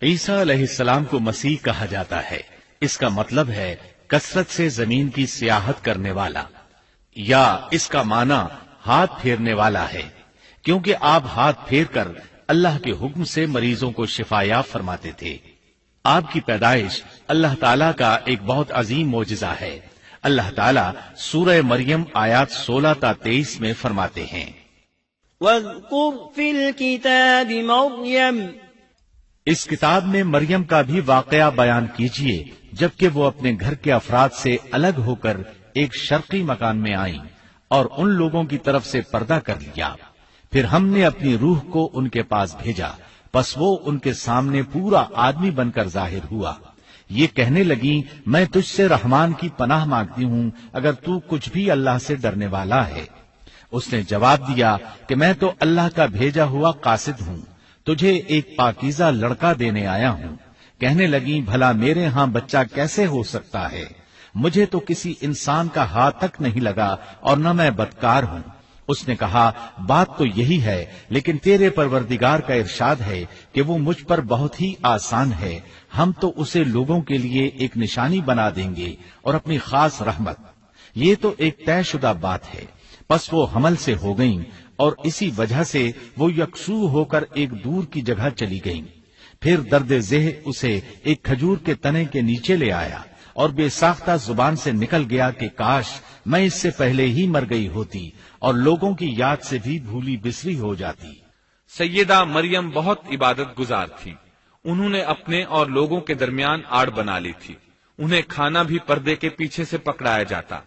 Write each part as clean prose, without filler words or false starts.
عیسیٰ علیہ السلام کو مسیح کہا جاتا ہے، اس کا مطلب ہے کثرت سے زمین کی سیاحت کرنے والا، یا اس کا معنی ہاتھ پھیرنے والا ہے، کیونکہ آپ ہاتھ پھیر کر اللہ کے حکم سے مریضوں کو شفا یاب فرماتے تھے۔ آپ کی پیدائش اللہ تعالیٰ کا ایک بہت عظیم معجزہ ہے۔ اللہ تعالیٰ سورہ مریم آیات 16 تا 23 میں فرماتے ہیں، وَاذْكُرْ فِي الْكِتَابِ مَرْيَمَ، اس کتاب میں مریم کا بھی واقعہ بیان کیجیے جبکہ وہ اپنے گھر کے افراد سے الگ ہو کر ایک شرقی مکان میں آئیں اور ان لوگوں کی طرف سے پردہ کر لیا، پھر ہم نے اپنی روح کو ان کے پاس بھیجا، پس وہ ان کے سامنے پورا آدمی بن کر ظاہر ہوا۔ یہ کہنے لگی، میں تجھ سے رحمان کی پناہ مانگتی ہوں اگر تو کچھ بھی اللہ سے ڈرنے والا ہے۔ اس نے جواب دیا کہ میں تو اللہ کا بھیجا ہوا قاصد ہوں، تجھے ایک پاکیزہ لڑکا دینے آیا ہوں۔ کہنے لگی، بھلا میرے ہاں بچہ کیسے ہو سکتا ہے؟ مجھے تو کسی انسان کا ہاتھ تک نہیں لگا اور نہ میں بدکار ہوں۔ اس نے کہا، بات تو یہی ہے، لیکن تیرے پروردگار کا ارشاد ہے کہ وہ مجھ پر بہت ہی آسان ہے، ہم تو اسے لوگوں کے لیے ایک نشانی بنا دیں گے اور اپنی خاص رحمت۔ یہ تو ایک طے شدہ بات ہے۔ پس وہ حمل سے ہو گئیں اور اسی وجہ سے وہ یکسو ہو کر ایک دور کی جگہ چلی گئیں۔ پھر درد ذہ اسے ایک کھجور کے تنے کے نیچے لے آیا اور بے ساختہ زبان سے نکل گیا کہ کاش میں اس سے پہلے ہی مر گئی ہوتی اور لوگوں کی یاد سے بھی بھولی بسری ہو جاتی۔ سیدہ مریم بہت عبادت گزار تھی۔ انہوں نے اپنے اور لوگوں کے درمیان آڑ بنا لی تھی۔ انہیں کھانا بھی پردے کے پیچھے سے پکڑایا جاتا۔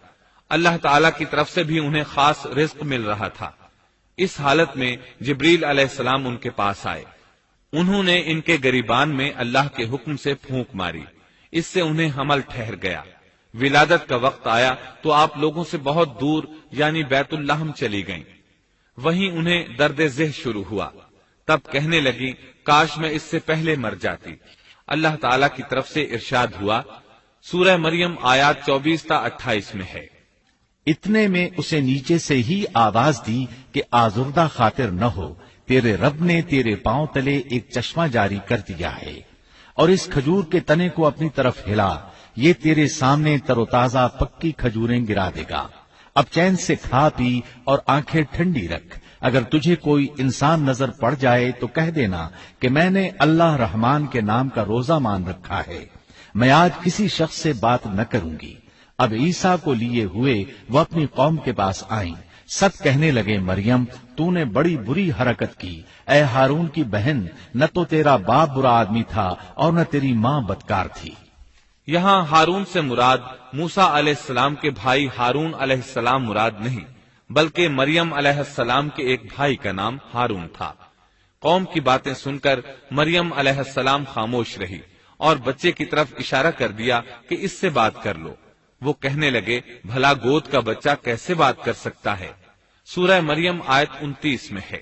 اللہ تعالیٰ کی طرف سے بھی انہیں خاص رزق مل رہا تھا۔ اس حالت میں جبریل علیہ السلام ان کے پاس آئے۔ انہوں نے ان کے گریبان میں اللہ کے حکم سے پھونک ماری، اس سے انہیں حمل ٹھہر گیا۔ ولادت کا وقت آیا تو آپ لوگوں سے بہت دور یعنی بیت اللحم چلی گئیں۔ وہیں انہیں درد ذہ شروع ہوا۔ تب کہنے لگی، کاش میں اس سے پہلے مر جاتی۔ اللہ تعالیٰ کی طرف سے ارشاد ہوا، سورہ مریم آیات 24 تا 28 میں ہے، اتنے میں اسے نیچے سے ہی آواز دی کہ آزردہ خاطر نہ ہو، تیرے رب نے تیرے پاؤں تلے ایک چشمہ جاری کر دیا ہے، اور اس کھجور کے تنے کو اپنی طرف ہلا، یہ تیرے سامنے تر و تازہ پکی کھجوریں گرا دے گا۔ اب چین سے کھا پی اور آنکھیں ٹھنڈی رکھ۔ اگر تجھے کوئی انسان نظر پڑ جائے تو کہہ دینا کہ میں نے اللہ رحمان کے نام کا روزہ مان رکھا ہے، میں آج کسی شخص سے بات نہ کروں گی۔ اب عیسیٰ کو لیے ہوئے وہ اپنی قوم کے پاس آئیں۔ سب کہنے لگے، مریم تو نے بڑی بری حرکت کی، اے ہارون کی بہن، نہ تو تیرا باپ برا آدمی تھا اور نہ تیری ماں بدکار تھی۔ یہاں ہارون سے مراد موسیٰ علیہ السلام کے بھائی ہارون علیہ السلام مراد نہیں، بلکہ مریم علیہ السلام کے ایک بھائی کا نام ہارون تھا۔ قوم کی باتیں سن کر مریم علیہ السلام خاموش رہی اور بچے کی طرف اشارہ کر دیا کہ اس سے بات کر لو۔ وہ کہنے لگے، بھلا گود کا بچہ کیسے بات کر سکتا ہے؟ سورہ مریم آیت 29 میں ہے،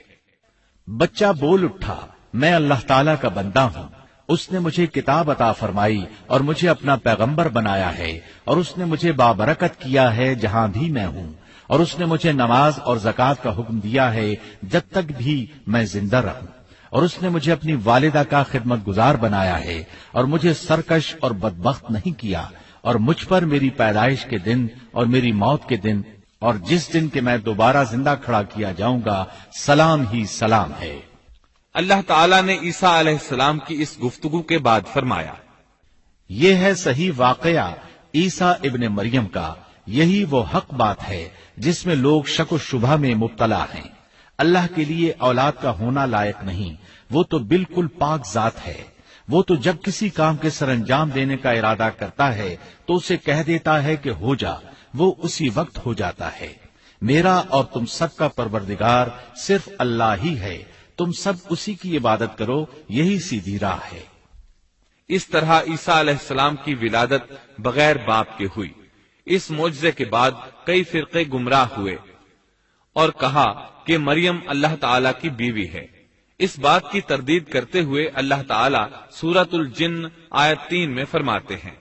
بچہ بول اٹھا، میں اللہ تعالیٰ کا بندہ ہوں، اس نے مجھے کتاب عطا فرمائی اور مجھے اپنا پیغمبر بنایا ہے، اور اس نے مجھے بابرکت کیا ہے جہاں بھی میں ہوں، اور اس نے مجھے نماز اور زکوٰۃ کا حکم دیا ہے جب تک بھی میں زندہ رہوں، اور اس نے مجھے اپنی والدہ کا خدمت گزار بنایا ہے اور مجھے سرکش اور بدبخت نہیں کیا، اور مجھ پر میری پیدائش کے دن اور میری موت کے دن اور جس دن کہ میں دوبارہ زندہ کھڑا کیا جاؤں گا سلام ہی سلام ہے۔ اللہ تعالیٰ نے عیسیٰ علیہ السلام کی اس گفتگو کے بعد فرمایا، یہ ہے صحیح واقعہ عیسیٰ ابن مریم کا، یہی وہ حق بات ہے جس میں لوگ شک و شبہ میں مبتلا ہیں۔ اللہ کے لیے اولاد کا ہونا لائق نہیں، وہ تو بالکل پاک ذات ہے۔ وہ تو جب کسی کام کے سر انجام دینے کا ارادہ کرتا ہے تو اسے کہہ دیتا ہے کہ ہو جا، وہ اسی وقت ہو جاتا ہے۔ میرا اور تم سب کا پروردگار صرف اللہ ہی ہے، تم سب اسی کی عبادت کرو، یہی سیدھی راہ ہے۔ اس طرح عیسیٰ علیہ السلام کی ولادت بغیر باپ کے ہوئی۔ اس معجزے کے بعد کئی فرقے گمراہ ہوئے اور کہا کہ مریم اللہ تعالیٰ کی بیوی ہے۔ اس بات کی تردید کرتے ہوئے اللہ تعالیٰ سورۃ الجن آیت 3 میں فرماتے ہیں،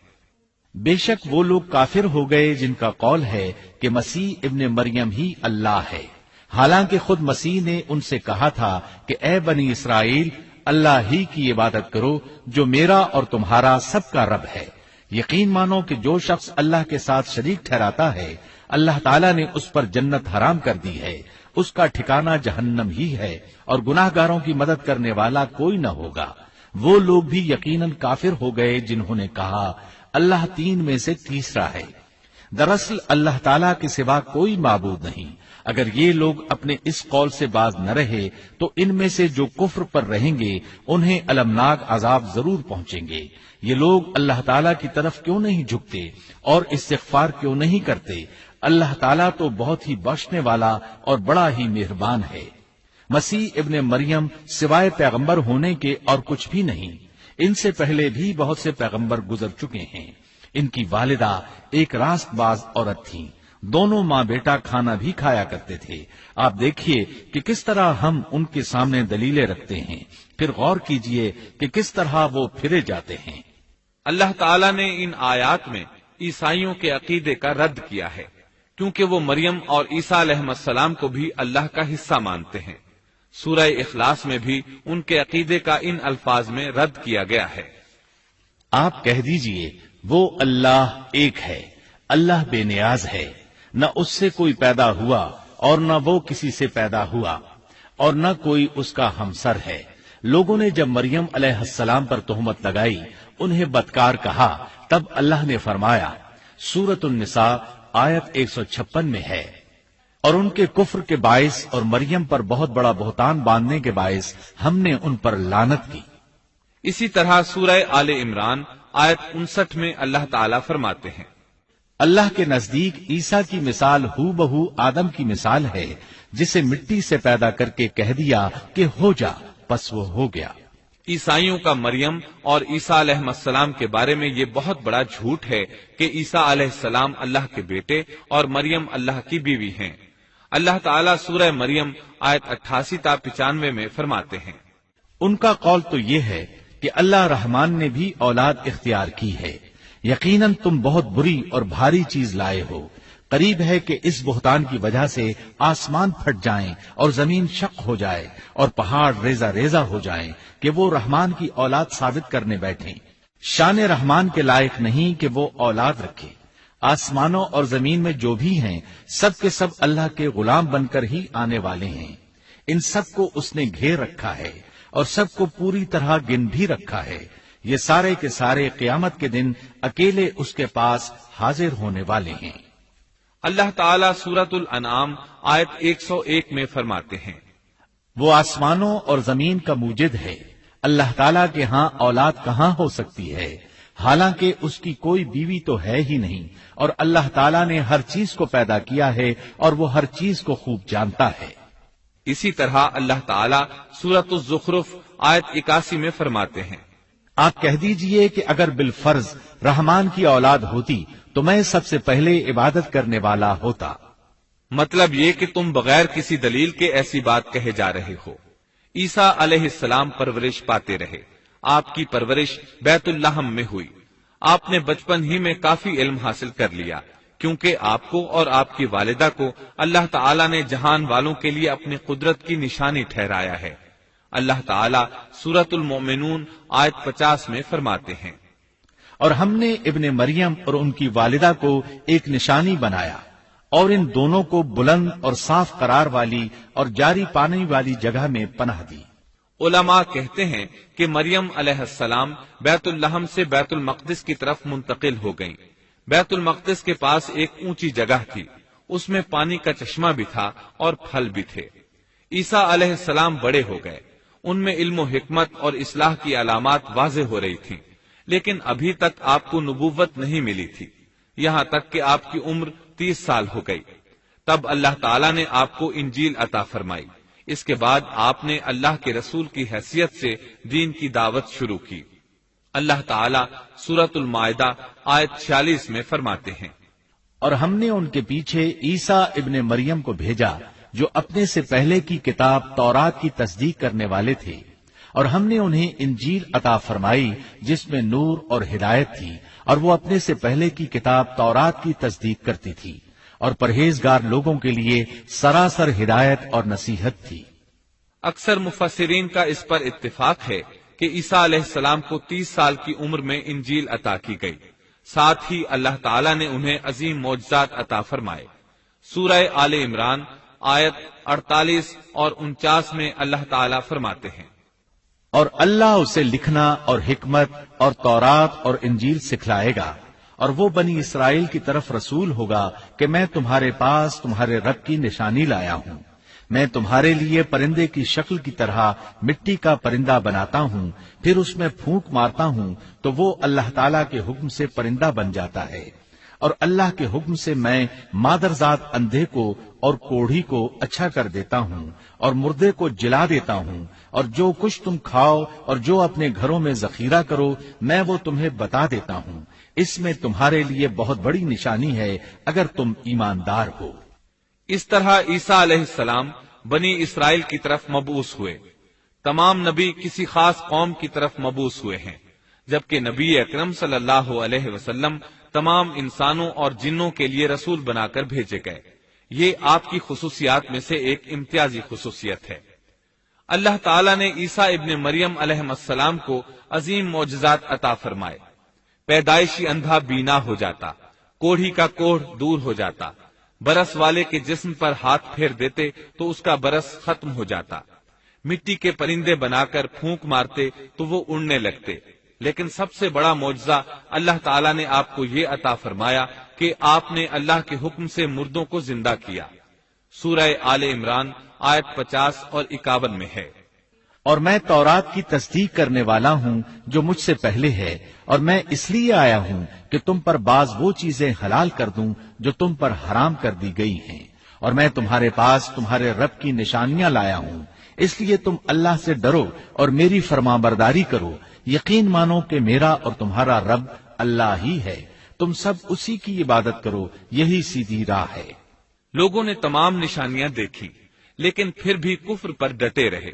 بے شک وہ لوگ کافر ہو گئے جن کا قول ہے کہ مسیح ابن مریم ہی اللہ ہے، حالانکہ خود مسیح نے ان سے کہا تھا کہ اے بنی اسرائیل، اللہ ہی کی عبادت کرو جو میرا اور تمہارا سب کا رب ہے۔ یقین مانو کہ جو شخص اللہ کے ساتھ شریک ٹھہراتا ہے اللہ تعالیٰ نے اس پر جنت حرام کر دی ہے، اس کا ٹھکانہ جہنم ہی ہے، اور گناہ گاروں کی مدد کرنے والا کوئی نہ ہوگا۔ وہ لوگ بھی یقیناً کافر ہو گئے جنہوں نے کہا اللہ تین میں سے تیسرا ہے۔ دراصل اللہ تعالیٰ کے سوا کوئی معبود نہیں۔ اگر یہ لوگ اپنے اس قول سے باز نہ رہے تو ان میں سے جو کفر پر رہیں گے انہیں المناک عذاب ضرور پہنچیں گے۔ یہ لوگ اللہ تعالیٰ کی طرف کیوں نہیں جھکتے اور استغفار کیوں نہیں کرتے؟ اللہ تعالیٰ تو بہت ہی بخشنے والا اور بڑا ہی مہربان ہے۔ مسیح ابن مریم سوائے پیغمبر ہونے کے اور کچھ بھی نہیں۔ ان سے پہلے بھی بہت سے پیغمبر گزر چکے ہیں۔ ان کی والدہ ایک راست باز عورت تھی، دونوں ماں بیٹا کھانا بھی کھایا کرتے تھے۔ آپ دیکھیے کہ کس طرح ہم ان کے سامنے دلیلیں رکھتے ہیں، پھر غور کیجئے کہ کس طرح وہ پھرے جاتے ہیں۔ اللہ تعالیٰ نے ان آیات میں عیسائیوں کے عقیدے کا رد کیا ہے، کیونکہ وہ مریم اور عیسیٰ علیہ السلام کو بھی اللہ کا حصہ مانتے ہیں۔ سورہ اخلاص میں بھی ان کے عقیدے کا ان الفاظ میں رد کیا گیا ہے۔ آپ کہہ دیجئے وہ اللہ ایک ہے، اللہ بے نیاز ہے، نہ اس سے کوئی پیدا ہوا اور نہ وہ کسی سے پیدا ہوا اور نہ کوئی اس کا ہمسر ہے۔ لوگوں نے جب مریم علیہ السلام پر تہمت لگائی، انہیں بدکار کہا، تب اللہ نے فرمایا، سورۃ النساء آیت 156 میں ہے، اور ان کے کفر کے باعث اور مریم پر بہت بڑا بہتان باندھنے کے باعث ہم نے ان پر لعنت کی۔ اسی طرح سورہ آل عمران آیت 59 میں اللہ تعالیٰ فرماتے ہیں، اللہ کے نزدیک عیسیٰ کی مثال ہو بہو آدم کی مثال ہے، جسے مٹی سے پیدا کر کے کہہ دیا کہ ہو جا، پس وہ ہو گیا۔ عیسائیوں کا مریم اور عیسیٰ علیہ السلام کے بارے میں یہ بہت بڑا جھوٹ ہے کہ عیسیٰ علیہ السلام اللہ کے بیٹے اور مریم اللہ کی بیوی ہیں۔ اللہ تعالیٰ سورہ مریم آیت 88 تا 95 میں فرماتے ہیں، ان کا قول تو یہ ہے کہ اللہ رحمان نے بھی اولاد اختیار کی ہے، یقیناً تم بہت بری اور بھاری چیز لائے ہو۔ قریب ہے کہ اس بہتان کی وجہ سے آسمان پھٹ جائیں اور زمین شق ہو جائے اور پہاڑ ریزہ ریزہ ہو جائیں کہ وہ رحمان کی اولاد ثابت کرنے بیٹھیں۔ شان رحمان کے لائق نہیں کہ وہ اولاد رکھے۔ آسمانوں اور زمین میں جو بھی ہیں سب کے سب اللہ کے غلام بن کر ہی آنے والے ہیں۔ ان سب کو اس نے گھیر رکھا ہے اور سب کو پوری طرح گن بھی رکھا ہے۔ یہ سارے کے سارے قیامت کے دن اکیلے اس کے پاس حاضر ہونے والے ہیں۔ اللہ تعالیٰ سورۃ الانعام آیت 101 میں فرماتے ہیں، وہ آسمانوں اور زمین کا موجد ہے، اللہ تعالیٰ کے ہاں اولاد کہاں ہو سکتی ہے، حالانکہ اس کی کوئی بیوی تو ہے ہی نہیں، اور اللہ تعالیٰ نے ہر چیز کو پیدا کیا ہے اور وہ ہر چیز کو خوب جانتا ہے۔ اسی طرح اللہ تعالیٰ سورۃ الزخرف آیت 81 میں فرماتے ہیں، آپ کہہ دیجئے کہ اگر بالفرض رحمان کی اولاد ہوتی تو میں سب سے پہلے عبادت کرنے والا ہوتا۔ مطلب یہ کہ تم بغیر کسی دلیل کے ایسی بات کہے جا رہے ہو۔ عیسیٰ علیہ السلام پرورش پاتے رہے، آپ کی پرورش بیت اللحم میں ہوئی۔ آپ نے بچپن ہی میں کافی علم حاصل کر لیا، کیونکہ آپ کو اور آپ کی والدہ کو اللہ تعالیٰ نے جہان والوں کے لیے اپنی قدرت کی نشانی ٹھہرایا ہے۔ اللہ تعالیٰ سورۃ المؤمنون آیت 50 میں فرماتے ہیں، اور ہم نے ابن مریم اور ان کی والدہ کو ایک نشانی بنایا اور ان دونوں کو بلند اور صاف قرار والی اور جاری پانی والی جگہ میں پناہ دی۔ علماء کہتے ہیں کہ مریم علیہ السلام بیت اللحم سے بیت المقدس کی طرف منتقل ہو گئیں۔ بیت المقدس کے پاس ایک اونچی جگہ تھی، اس میں پانی کا چشمہ بھی تھا اور پھل بھی تھے۔ عیسیٰ علیہ السلام بڑے ہو گئے، ان میں علم و حکمت اور اصلاح کی علامات واضح ہو رہی تھیں، لیکن ابھی تک آپ کو نبوت نہیں ملی تھی، یہاں تک کہ آپ کی عمر 30 سال ہو گئی۔ تب اللہ تعالیٰ نے آپ کو انجیل عطا فرمائی۔ اس کے بعد آپ نے اللہ کے رسول کی حیثیت سے دین کی دعوت شروع کی۔ اللہ تعالیٰ سورۃ المائدہ آیت 46 میں فرماتے ہیں، اور ہم نے ان کے پیچھے عیسیٰ ابن مریم کو بھیجا جو اپنے سے پہلے کی کتاب تورات کی تصدیق کرنے والے تھے، اور ہم نے انہیں انجیل عطا فرمائی جس میں نور اور ہدایت تھی، اور وہ اپنے سے پہلے کی کتاب تورات کی تصدیق کرتی تھی اور پرہیزگار لوگوں کے لیے سراسر ہدایت اور نصیحت تھی۔ اکثر مفسرین کا اس پر اتفاق ہے کہ عیسیٰ علیہ السلام کو 30 سال کی عمر میں انجیل عطا کی گئی، ساتھ ہی اللہ تعالیٰ نے انہیں عظیم معجزات عطا فرمائے۔ سورہ آل عمران آیت 48 اور 49 میں اللہ تعالیٰ فرماتے ہیں، اور اللہ اسے لکھنا اور حکمت اور تورات اور انجیل سکھلائے گا، اور وہ بنی اسرائیل کی طرف رسول ہوگا کہ میں تمہارے پاس تمہارے رب کی نشانی لایا ہوں۔ میں تمہارے لیے پرندے کی شکل کی طرح مٹی کا پرندہ بناتا ہوں، پھر اس میں پھونک مارتا ہوں تو وہ اللہ تعالیٰ کے حکم سے پرندہ بن جاتا ہے، اور اللہ کے حکم سے میں مادرزاد اندھے کو اور کوڑھی کو اچھا کر دیتا ہوں اور مردے کو جلا دیتا ہوں، اور جو کچھ تم کھاؤ اور جو اپنے گھروں میں ذخیرہ کرو میں وہ تمہیں بتا دیتا ہوں۔ اس میں تمہارے لیے بہت بڑی نشانی ہے اگر تم ایماندار ہو۔ اس طرح عیسیٰ علیہ السلام بنی اسرائیل کی طرف مبعوث ہوئے۔ تمام نبی کسی خاص قوم کی طرف مبعوث ہوئے ہیں، جبکہ نبی اکرم صلی اللہ علیہ وسلم تمام انسانوں اور جنوں کے لیے رسول بنا کر بھیجے گئے۔ یہ آپ کی خصوصیات میں سے ایک امتیازی خصوصیت ہے۔ اللہ تعالیٰ نے عیسیٰ ابن مریم علیہ السلام کو عظیم معجزات عطا فرمائے۔ پیدائشی اندھا بینا ہو جاتا، کوڑھی کا کوڑھ دور ہو جاتا، برس والے کے جسم پر ہاتھ پھیر دیتے تو اس کا برس ختم ہو جاتا، مٹی کے پرندے بنا کر پھونک مارتے تو وہ اڑنے لگتے۔ لیکن سب سے بڑا معجزہ اللہ تعالیٰ نے آپ کو یہ عطا فرمایا کہ آپ نے اللہ کے حکم سے مردوں کو زندہ کیا۔ سورہ آل عمران آیت 50 اور 51 میں ہے، اور میں تورات کی تصدیق کرنے والا ہوں جو مجھ سے پہلے ہے، اور میں اس لیے آیا ہوں کہ تم پر بعض وہ چیزیں حلال کر دوں جو تم پر حرام کر دی گئی ہیں، اور میں تمہارے پاس تمہارے رب کی نشانیاں لایا ہوں، اس لیے تم اللہ سے ڈرو اور میری فرمانبرداری کرو۔ یقین مانو کہ میرا اور تمہارا رب اللہ ہی ہے، تم سب اسی کی عبادت کرو، یہی سیدھی راہ ہے۔ لوگوں نے تمام نشانیاں دیکھی لیکن پھر بھی کفر پر ڈٹے رہے،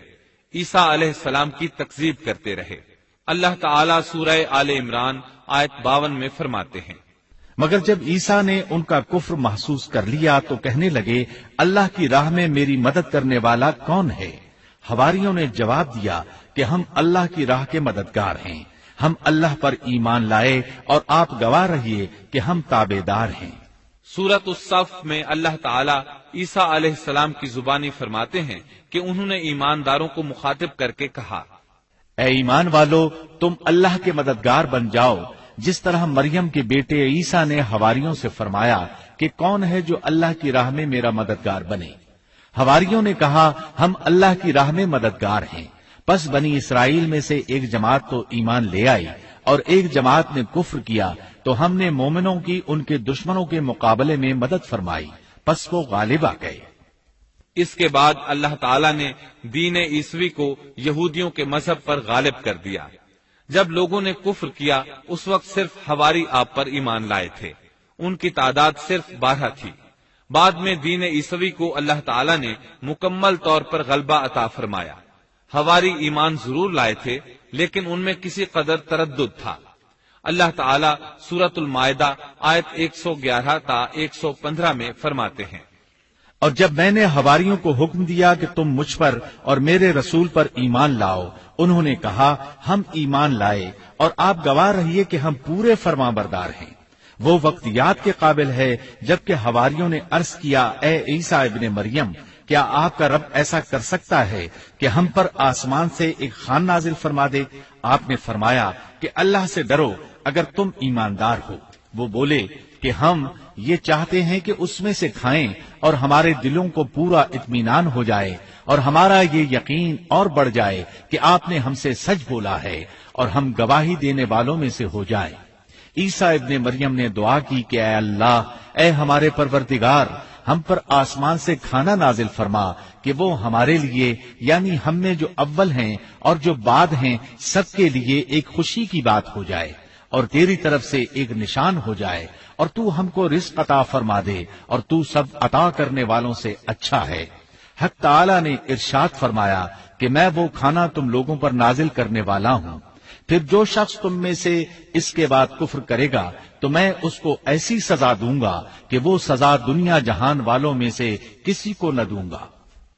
عیسیٰ علیہ السلام کی تکذیب کرتے رہے۔ اللہ تعالیٰ سورہ آل عمران آیت 52 میں فرماتے ہیں، مگر جب عیسیٰ نے ان کا کفر محسوس کر لیا تو کہنے لگے، اللہ کی راہ میں میری مدد کرنے والا کون ہے؟ حواریوں نے جواب دیا کہ ہم اللہ کی راہ کے مددگار ہیں، ہم اللہ پر ایمان لائے اور آپ گواہ رہیے کہ ہم تابعدار ہیں۔ سورۃ الصف میں اللہ تعالیٰ عیسیٰ علیہ السلام کی زبانی فرماتے ہیں کہ انہوں نے ایمانداروں کو مخاطب کر کے کہا، اے ایمان والو، تم اللہ کے مددگار بن جاؤ، جس طرح مریم کے بیٹے عیسیٰ نے حواریوں سے فرمایا کہ کون ہے جو اللہ کی راہ میں میرا مددگار بنے؟ حواریوں نے کہا، ہم اللہ کی راہ میں مددگار ہیں۔ پس بنی اسرائیل میں سے ایک جماعت تو ایمان لے آئی اور ایک جماعت نے کفر کیا، تو ہم نے مومنوں کی ان کے دشمنوں کے مقابلے میں مدد فرمائی، پس وہ غالب آ گئے۔ اس کے بعد اللہ تعالیٰ نے دین عیسوی کو یہودیوں کے مذہب پر غالب کر دیا۔ جب لوگوں نے کفر کیا اس وقت صرف حواری آپ پر ایمان لائے تھے، ان کی تعداد صرف 12 تھی۔ بعد میں دین عیسوی کو اللہ تعالیٰ نے مکمل طور پر غلبہ عطا فرمایا۔ حواری ایمان ضرور لائے تھے لیکن ان میں کسی قدر تردد تھا۔ اللہ تعالیٰ سورۃ المائدہ آیت 111 تا 115 میں فرماتے ہیں، اور جب میں نے حواریوں کو حکم دیا کہ تم مجھ پر اور میرے رسول پر ایمان لاؤ، انہوں نے کہا، ہم ایمان لائے اور آپ گواہ رہیے کہ ہم پورے فرمانبردار ہیں۔ وہ وقت یاد کے قابل ہے جبکہ حواریوں نے عرض کیا، اے عیسیٰ ابن مریم، کیا آپ کا رب ایسا کر سکتا ہے کہ ہم پر آسمان سے ایک خوان نازل فرما دے؟ آپ نے فرمایا کہ اللہ سے ڈرو اگر تم ایماندار ہو۔ وہ بولے کہ ہم یہ چاہتے ہیں کہ اس میں سے کھائیں اور ہمارے دلوں کو پورا اطمینان ہو جائے اور ہمارا یہ یقین اور بڑھ جائے کہ آپ نے ہم سے سچ بولا ہے اور ہم گواہی دینے والوں میں سے ہو جائیں۔ عیسیٰ ابن مریم نے دعا کی کہ اے اللہ، اے ہمارے پروردگار، ہم پر آسمان سے کھانا نازل فرما کہ وہ ہمارے لیے، یعنی ہم میں جو اول ہیں اور جو بعد ہیں، سب کے لیے ایک خوشی کی بات ہو جائے اور تیری طرف سے ایک نشان ہو جائے، اور تو ہم کو رزق عطا فرما دے اور تو سب عطا کرنے والوں سے اچھا ہے۔ حق تعالی نے ارشاد فرمایا کہ میں وہ کھانا تم لوگوں پر نازل کرنے والا ہوں، پھر جو شخص تم میں سے اس کے بعد کفر کرے گا تو میں اس کو ایسی سزا دوں گا کہ وہ سزا دنیا جہان والوں میں سے کسی کو نہ دوں گا۔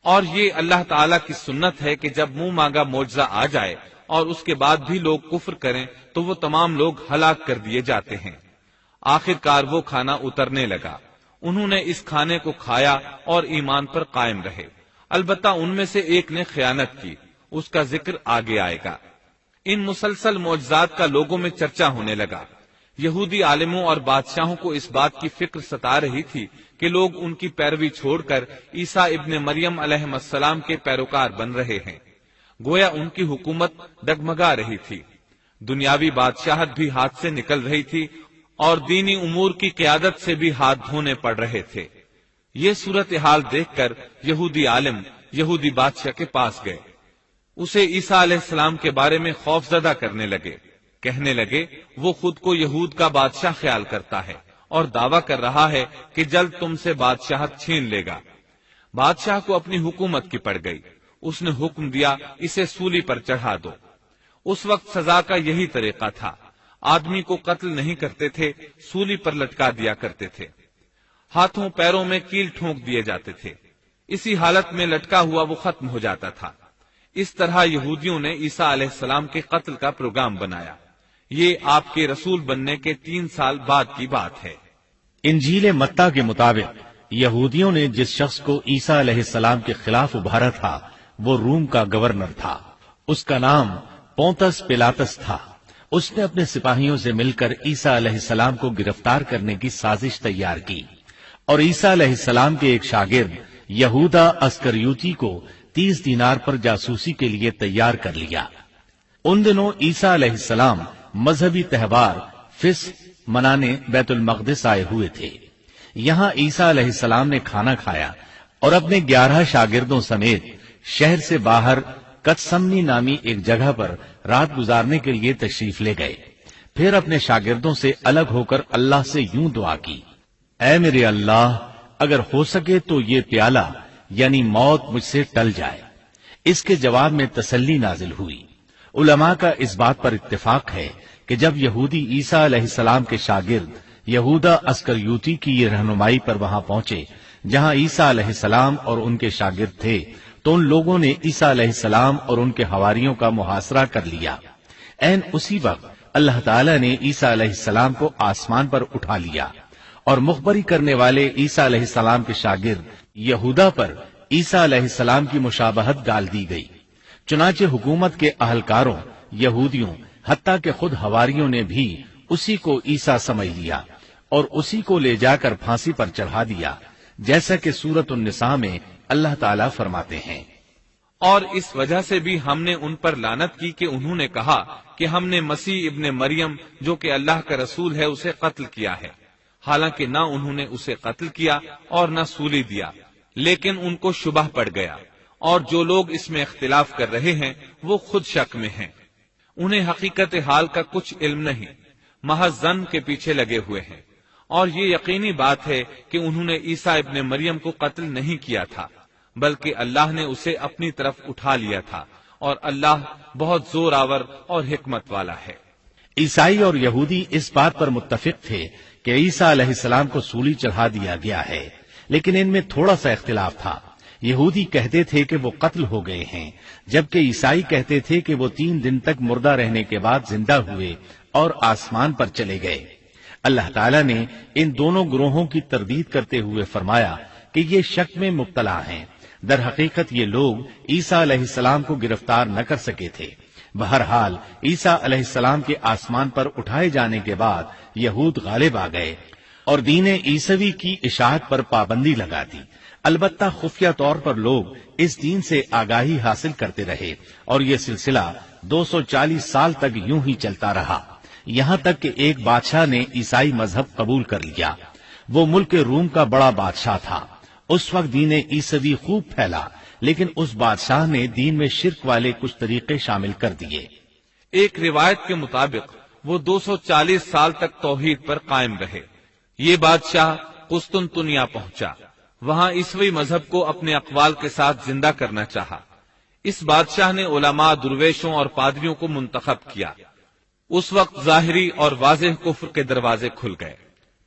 اور یہ اللہ تعالیٰ کی سنت ہے کہ جب منہ مانگا معجزہ آ جائے اور اس کے بعد بھی لوگ کفر کریں تو وہ تمام لوگ ہلاک کر دیے جاتے ہیں۔ آخر کار وہ کھانا اترنے لگا، انہوں نے اس کھانے کو کھایا اور ایمان پر قائم رہے، البتہ ان میں سے ایک نے خیانت کی، اس کا ذکر آگے آئے گا۔ ان مسلسل معجزات کا لوگوں میں چرچا ہونے لگا۔ یہودی عالموں اور بادشاہوں کو اس بات کی فکر ستا رہی تھی کہ لوگ ان کی پیروی چھوڑ کر عیسیٰ ابن مریم علیہ السلام کے پیروکار بن رہے ہیں، گویا ان کی حکومت ڈگمگا رہی تھی، دنیاوی بادشاہت بھی ہاتھ سے نکل رہی تھی اور دینی امور کی قیادت سے بھی ہاتھ دھونے پڑ رہے تھے۔ یہ صورتحال دیکھ کر یہودی عالم یہودی بادشاہ کے پاس گئے، اسے عیسیٰ علیہ السلام کے بارے میں خوف زدہ کرنے لگے، کہنے لگے وہ خود کو یہود کا بادشاہ خیال کرتا ہے اور دعویٰ کر رہا ہے کہ جلد تم سے بادشاہت چھین لے گا۔ بادشاہ کو اپنی حکومت کی پڑ گئی، اس نے حکم دیا اسے سولی پر چڑھا دو۔ اس وقت سزا کا یہی طریقہ تھا، آدمی کو قتل نہیں کرتے تھے، سولی پر لٹکا دیا کرتے تھے، ہاتھوں پیروں میں کیل ٹھونک دیے جاتے تھے، اسی حالت میں لٹکا ہوا وہ ختم ہو جاتا تھا۔ اس طرح یہودیوں نے عیسیٰ علیہ السلام کے قتل کا پروگرام بنایا۔ یہ آپ کے رسول بننے کے 3 سال بعد کی بات ہے۔ انجیل متی کے مطابق یہودیوں نے جس شخص کو عیسیٰ علیہ السلام کے خلاف ابھارا تھا وہ روم کا گورنر تھا، اس کا نام پونتس پیلاطس تھا۔ اس نے اپنے سپاہیوں سے مل کر عیسیٰ علیہ السلام کو گرفتار کرنے کی سازش تیار کی اور عیسیٰ علیہ السلام کے ایک شاگرد یہودا اسکریوتی کو 30 دینار پر جاسوسی کے لیے تیار کر لیا۔ ان دنوں عیسیٰ علیہ السلام مذہبی تہوار فصح منانے بیت المقدس آئے ہوئے تھے۔ یہاں عیسیٰ علیہ السلام نے کھانا کھایا اور اپنے 11 شاگردوں سمیت شہر سے باہر کتسمنی نامی ایک جگہ پر رات گزارنے کے لیے تشریف لے گئے۔ پھر اپنے شاگردوں سے الگ ہو کر اللہ سے یوں دعا کی، اے میرے اللہ، اگر ہو سکے تو یہ پیالہ یعنی موت مجھ سے ٹل جائے۔ اس کے جواب میں تسلی نازل ہوئی۔ علماء کا اس بات پر اتفاق ہے کہ جب یہودی عیسیٰ علیہ السلام کے شاگرد یہودا اسکریوتی کی یہ رہنمائی پر وہاں پہنچے جہاں عیسیٰ علیہ السلام اور ان کے شاگرد تھے، تو ان لوگوں نے عیسیٰ علیہ السلام اور ان کے حواریوں کا محاصرہ کر لیا۔ عین اسی وقت اللہ تعالیٰ نے عیسیٰ علیہ السلام کو آسمان پر اٹھا لیا اور مخبری کرنے والے عیسیٰ علیہ السلام کے شاگرد یہودا پر عیسیٰ علیہ السلام کی مشابہت ڈال دی گئی۔ چنانچہ حکومت کے اہلکاروں، یہودیوں، حتیٰ کہ خود حواریوں نے بھی اسی کو عیسیٰ سمجھ لیا اور اسی کو لے جا کر پھانسی پر چڑھا دیا، جیسا کہ سورۃ النساء میں اللہ تعالیٰ فرماتے ہیں، اور اس وجہ سے بھی ہم نے ان پر لعنت کی کہ انہوں نے کہا کہ ہم نے مسیح ابن مریم جو کہ اللہ کا رسول ہے اسے قتل کیا ہے، حالانکہ نہ انہوں نے اسے قتل کیا اور نہ سولی دیا، لیکن ان کو شبہ پڑ گیا، اور جو لوگ اس میں اختلاف کر رہے ہیں وہ خود شک میں ہیں، انہیں حقیقت حال کا کچھ علم نہیں، محض ظن کے پیچھے لگے ہوئے ہیں، اور یہ یقینی بات ہے کہ انہوں نے عیسیٰ ابن مریم کو قتل نہیں کیا تھا، بلکہ اللہ نے اسے اپنی طرف اٹھا لیا تھا، اور اللہ بہت زور آور اور حکمت والا ہے۔ عیسائی اور یہودی اس بات پر متفق تھے کہ عیسیٰ علیہ السلام کو سولی چڑھا دیا گیا ہے، لیکن ان میں تھوڑا سا اختلاف تھا۔ یہودی کہتے تھے کہ وہ قتل ہو گئے ہیں، جبکہ عیسائی کہتے تھے کہ وہ 3 دن تک مردہ رہنے کے بعد زندہ ہوئے اور آسمان پر چلے گئے۔ اللہ تعالیٰ نے ان دونوں گروہوں کی تردید کرتے ہوئے فرمایا کہ یہ شک میں مبتلا ہیں، در حقیقت یہ لوگ عیسیٰ علیہ السلام کو گرفتار نہ کر سکے تھے۔ بہرحال عیسیٰ علیہ السلام کے آسمان پر اٹھائے جانے کے بعد یہود غالب آ گئے اور دین عیسوی کی اشاعت پر پابندی لگا دی۔ البتہ خفیہ طور پر لوگ اس دین سے آگاہی حاصل کرتے رہے اور یہ سلسلہ 240 سال تک یوں ہی چلتا رہا، یہاں تک کہ ایک بادشاہ نے عیسائی مذہب قبول کر لیا۔ وہ ملک روم کا بڑا بادشاہ تھا۔ اس وقت دین عیسوی خوب پھیلا، لیکن اس بادشاہ نے دین میں شرک والے کچھ طریقے شامل کر دیے۔ ایک روایت کے مطابق وہ 240 سال تک توحید پر قائم رہے۔ یہ بادشاہ قسطنطنیہ پہنچا، وہاں عیسوی مذہب کو اپنے اقوال کے ساتھ زندہ کرنا چاہا۔ اس بادشاہ نے علماء، درویشوں اور پادریوں کو منتخب کیا۔ اس وقت ظاہری اور واضح کفر کے دروازے کھل گئے۔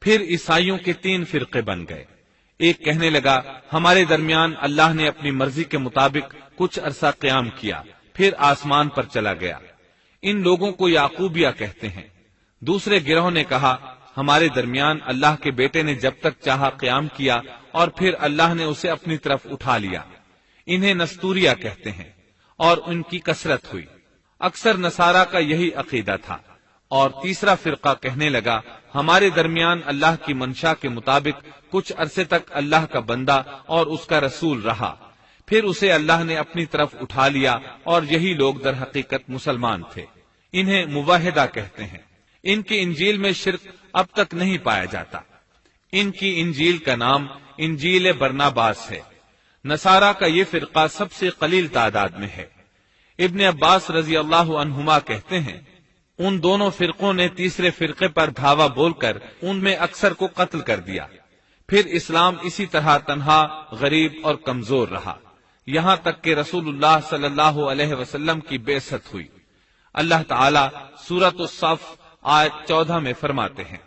پھر عیسائیوں کے 3 فرقے بن گئے۔ ایک کہنے لگا ہمارے درمیان اللہ نے اپنی مرضی کے مطابق کچھ عرصہ قیام کیا، پھر آسمان پر چلا گیا۔ ان لوگوں کو یعقوبیہ کہتے ہیں۔ دوسرے گروہ نے کہا ہمارے درمیان اللہ کے بیٹے نے جب تک چاہا قیام کیا اور پھر اللہ نے اسے اپنی طرف اٹھا لیا۔ انہیں نستوریہ کہتے ہیں اور ان کی کثرت ہوئی۔ اکثر نصارہ کا یہی عقیدہ تھا۔ اور تیسرا فرقہ کہنے لگا ہمارے درمیان اللہ کی منشا کے مطابق کچھ عرصے تک اللہ کا بندہ اور اس کا رسول رہا، پھر اسے اللہ نے اپنی طرف اٹھا لیا، اور یہی لوگ در حقیقت مسلمان تھے۔ انہیں موحدہ کہتے ہیں۔ ان کی انجیل میں شرک اب تک نہیں پایا جاتا۔ ان کی انجیل کا نام انجیل برناباس ہے۔ نصارہ کا یہ فرقہ سب سے قلیل تعداد میں ہے۔ ابن عباس رضی اللہ عنہما کہتے ہیں ان دونوں فرقوں نے تیسرے فرقے پر دھاوا بول کر ان میں اکثر کو قتل کر دیا۔ پھر اسلام اسی طرح تنہا، غریب اور کمزور رہا، یہاں تک کہ رسول اللہ صلی اللہ علیہ وسلم کی بعثت ہوئی۔ اللہ تعالی سورۃ الصف آیت 14 میں فرماتے ہیں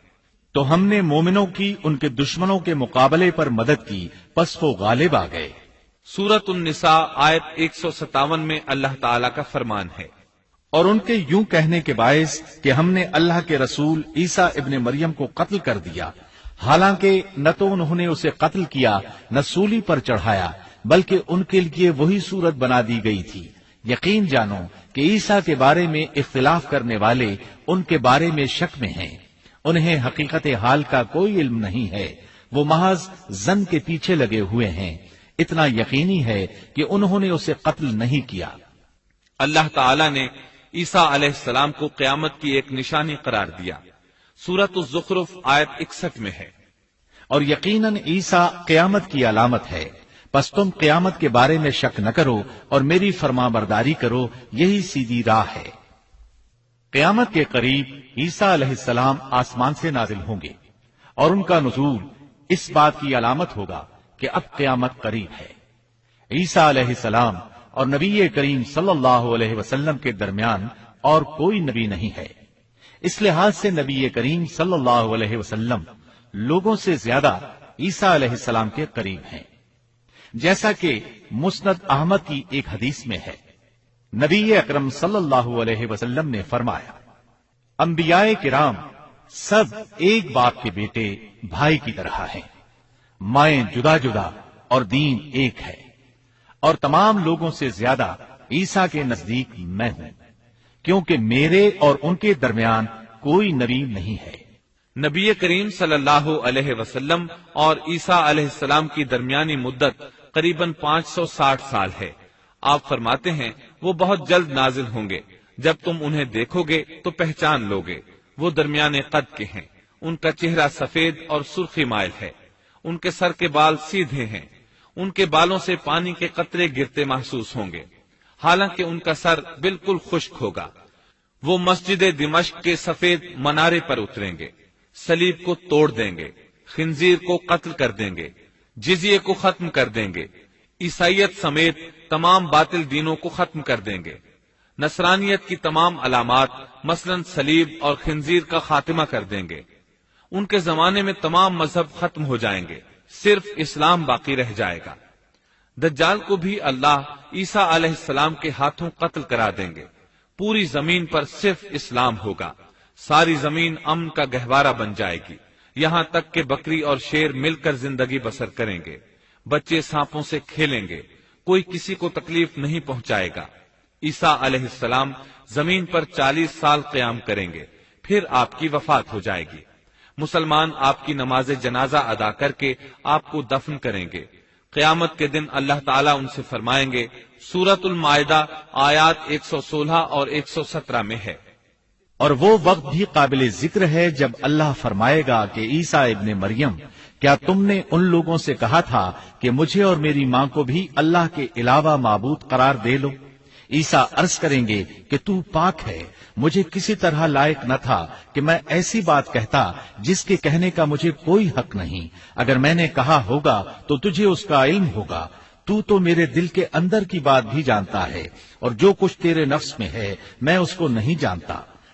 تو ہم نے مومنوں کی ان کے دشمنوں کے مقابلے پر مدد کی، پس وہ غالب آ گئے۔ سورۃ النساء آیت 157 میں اللہ تعالی کا فرمان ہے اور ان کے یوں کہنے کے باعث کہ ہم نے اللہ کے رسول عیسیٰ ابن مریم کو قتل کر دیا، حالانکہ نہ تو انہوں نے اسے قتل کیا نہ سولی پر چڑھایا، بلکہ ان کے لیے وہی صورت بنا دی گئی تھی۔ یقین جانو کہ عیسیٰ کے بارے میں اختلاف کرنے والے ان کے بارے میں شک میں ہیں، انہیں حقیقت حال کا کوئی علم نہیں ہے، وہ محض ظن کے پیچھے لگے ہوئے ہیں۔ اتنا یقینی ہے کہ انہوں نے اسے قتل نہیں کیا۔ اللہ تعالی نے عیسیٰ علیہ السلام کو قیامت کی ایک نشانی قرار دیا۔ سورۃ الزخرف آیت 61 میں ہے اور یقیناً عیسیٰ قیامت کی علامت ہے، پس تم قیامت کے بارے میں شک نہ کرو اور میری فرما برداری کرو، یہی سیدھی راہ ہے۔ قیامت کے قریب عیسیٰ علیہ السلام آسمان سے نازل ہوں گے اور ان کا نزول اس بات کی علامت ہوگا کہ اب قیامت قریب ہے۔ عیسیٰ علیہ السلام اور نبی کریم صلی اللہ علیہ وسلم کے درمیان اور کوئی نبی نہیں ہے، اس لحاظ سے نبی کریم صلی اللہ علیہ وسلم لوگوں سے زیادہ عیسیٰ علیہ السلام کے قریب ہیں، جیسا کہ مسند احمد کی ایک حدیث میں ہے۔ نبی اکرم صلی اللہ علیہ وسلم نے فرمایا انبیاء کرام سب ایک باپ کے بیٹے بھائی کی طرح ہیں، مائیں جدا جدا اور دین ایک ہے، اور تمام لوگوں سے زیادہ عیسیٰ کے نزدیک میں ہوں، کیونکہ میرے اور ان کے درمیان کوئی نبی نہیں ہے۔ نبی کریم صلی اللہ علیہ وسلم اور عیسیٰ علیہ السلام کی درمیانی مدت قریباً 560 سال ہے۔ آپ فرماتے ہیں وہ بہت جلد نازل ہوں گے، جب تم انہیں دیکھو گے تو پہچان لوگے، وہ درمیانے قد کے ہیں، ان کا چہرہ سفید اور سرخی مائل ہے، ان کے سر کے بال سیدھے ہیں، ان کے بالوں سے پانی کے قطرے گرتے محسوس ہوں گے، حالانکہ ان کا سر بالکل خشک ہوگا۔ وہ مسجد دمشق کے سفید منارے پر اتریں گے، صلیب کو توڑ دیں گے، خنزیر کو قتل کر دیں گے، جزیے کو ختم کر دیں گے، عیسائیت سمیت تمام باطل دینوں کو ختم کر دیں گے، نصرانیت کی تمام علامات مثلا صلیب اور خنزیر کا خاتمہ کر دیں گے۔ ان کے زمانے میں تمام مذہب ختم ہو جائیں گے، صرف اسلام باقی رہ جائے گا۔ دجال کو بھی اللہ عیسیٰ علیہ السلام کے ہاتھوں قتل کرا دیں گے۔ پوری زمین پر صرف اسلام ہوگا، ساری زمین امن کا گہوارہ بن جائے گی، یہاں تک کہ بکری اور شیر مل کر زندگی بسر کریں گے، بچے سانپوں سے کھیلیں گے، کوئی کسی کو تکلیف نہیں پہنچائے گا۔ عیسیٰ علیہ السلام زمین پر 40 سال قیام کریں گے، پھر آپ کی وفات ہو جائے گی۔ مسلمان آپ کی نماز جنازہ ادا کر کے آپ کو دفن کریں گے۔ قیامت کے دن اللہ تعالیٰ ان سے فرمائیں گے، سورۃ المائدہ آیات 116 اور 117 میں ہے۔ اور وہ وقت بھی قابل ذکر ہے جب اللہ فرمائے گا کہ عیسیٰ ابن مریم، کیا تم نے ان لوگوں سے کہا تھا کہ مجھے اور میری ماں کو بھی اللہ کے علاوہ معبود قرار دے لو؟ عیسیٰ عرض کریں گے کہ تو پاک ہے، مجھے کسی طرح لائق نہ تھا کہ میں ایسی بات کہتا جس کے کہنے کا مجھے کوئی حق نہیں، اگر میں نے کہا ہوگا تو تجھے اس کا علم ہوگا، تو میرے دل کے اندر کی بات بھی جانتا ہے، اور جو کچھ تیرے نفس میں ہے میں اس کو نہیں جانتا۔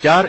4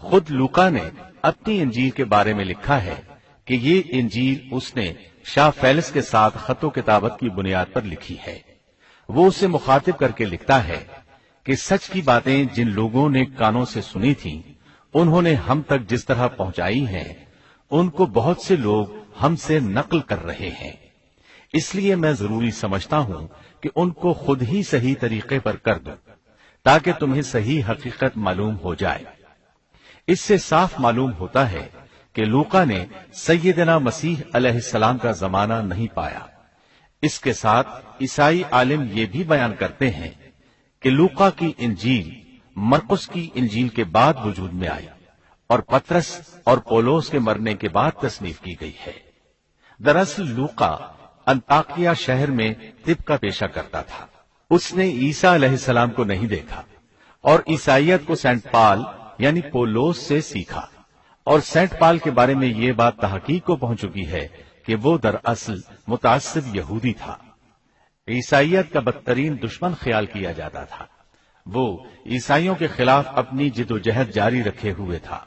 خود لوقا نے اپنی انجیل کے بارے میں لکھا ہے کہ یہ انجیل اس نے شاہ فیلس کے ساتھ خط و کتابت کی بنیاد پر لکھی ہے۔ وہ اسے مخاطب کر کے لکھتا ہے کہ سچ کی باتیں جن لوگوں نے کانوں سے سنی تھیں انہوں نے ہم تک جس طرح پہنچائی ہیں ان کو بہت سے لوگ ہم سے نقل کر رہے ہیں، اس لیے میں ضروری سمجھتا ہوں کہ ان کو خود ہی صحیح طریقے پر کر دوں تاکہ تمہیں صحیح حقیقت معلوم ہو جائے۔ اس سے صاف معلوم ہوتا ہے کہ لوقا نے سیدنا مسیح علیہ السلام کا زمانہ نہیں پایا۔ اس کے ساتھ عیسائی عالم یہ بھی بیان کرتے ہیں کہ لوقا کی انجیل مرقس کی انجیل کے بعد وجود میں آئی اور پطرس اور پولوس کے مرنے کے بعد تصنیف کی گئی ہے۔ دراصل لوقا انطاکیہ شہر میں طب کا پیشہ کرتا تھا۔ اس نے عیسیٰ علیہ السلام کو نہیں دیکھا اور عیسائیت کو سینٹ پال یعنی پولوس سے سیکھا، اور سینٹ پال کے بارے میں یہ بات تحقیق کو پہنچ چکی ہے کہ وہ دراصل متعصب یہودی تھا۔ عیسائیت کا بدترین دشمن خیال کیا جاتا تھا۔ وہ عیسائیوں کے خلاف اپنی جد و جہد جاری رکھے ہوئے تھا،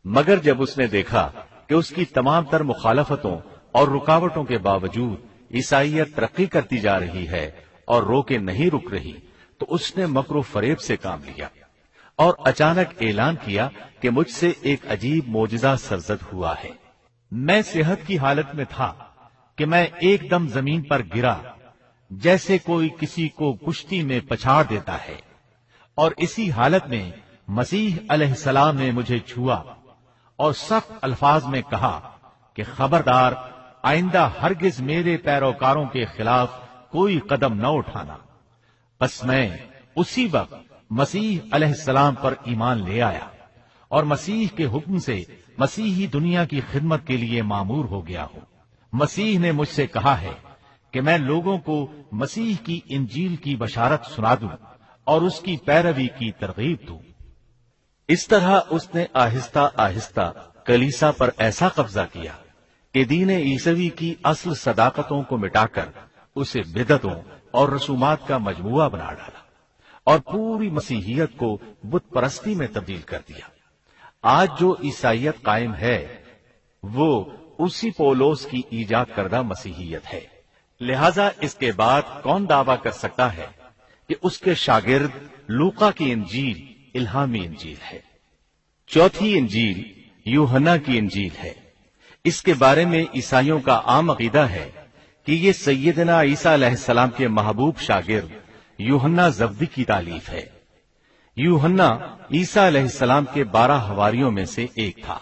مگر جب اس نے دیکھا کہ اس کی تمام تر مخالفتوں اور رکاوٹوں کے باوجود عیسائیت ترقی کرتی جا رہی ہے اور روکے نہیں رک رہی، تو اس نے مکر و فریب سے کام لیا اور اچانک اعلان کیا کہ مجھ سے ایک عجیب معجزہ سرزد ہوا ہے۔ میں صحت کی حالت میں تھا کہ میں ایک دم زمین پر گرا جیسے کوئی کسی کو کشتی میں پچھاڑ دیتا ہے، اور اسی حالت میں مسیح علیہ السلام نے مجھے چھوا اور سخت الفاظ میں کہا کہ خبردار، آئندہ ہرگز میرے پیروکاروں کے خلاف کوئی قدم نہ اٹھانا۔ بس میں اسی وقت مسیح علیہ السلام پر ایمان لے آیا اور مسیح کے حکم سے مسیحی دنیا کی خدمت کے لیے مامور ہو گیا ہوں۔ مسیح نے مجھ سے کہا ہے کہ میں لوگوں کو مسیح کی انجیل کی بشارت سنا دوں اور اس کی پیروی کی ترغیب دوں۔ اس طرح اس نے آہستہ آہستہ کلیسا پر ایسا قبضہ کیا کہ دین عیسوی کی اصل صداقتوں کو مٹا کر اسے بدعتوں اور رسومات کا مجموعہ بنا ڈالا اور پوری مسیحیت کو بت پرستی میں تبدیل کر دیا۔ آج جو عیسائیت قائم ہے وہ اسی پولوس کی ایجاد کردہ مسیحیت ہے۔ لہذا اس کے بعد کون دعویٰ کر سکتا ہے کہ اس کے شاگرد لوقا کی انجیل الہامی انجیل ہے؟ چوتھی انجیل یوحنا کی انجیل ہے۔ اس کے بارے میں عیسائیوں کا عام عقیدہ ہے کہ یہ سیدنا عیسیٰ علیہ السلام کے محبوب شاگرد یوحنا زبدی کی تالیف ہے۔ یوحنا عیسیٰ علیہ السلام کے 12 حواریوں میں سے ایک تھا۔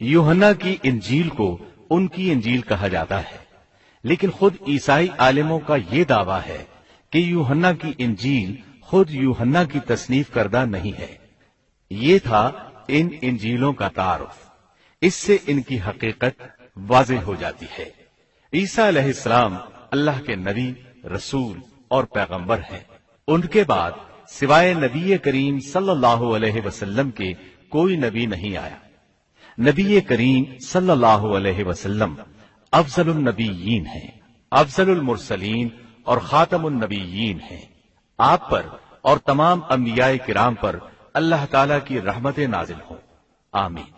یوحنا کی انجیل کو ان کی انجیل کہا جاتا ہے، لیکن خود عیسائی عالموں کا یہ دعویٰ ہے کہ یوحنا کی انجیل خود یوحنا کی تصنیف کردہ نہیں ہے۔ یہ تھا ان انجیلوں کا تعارف۔ اس سے ان کی حقیقت واضح ہو جاتی ہے۔ عیسیٰ علیہ السلام اللہ کے نبی، رسول اور پیغمبر ہیں۔ ان کے بعد سوائے نبی کریم صلی اللہ علیہ وسلم کے کوئی نبی نہیں آیا۔ نبی کریم صلی اللہ علیہ وسلم افضل النبیین ہیں، افضل المرسلین اور خاتم النبیین ہیں۔ آپ پر اور تمام انبیاء کرام پر اللہ تعالی کی رحمت نازل ہوں، آمین۔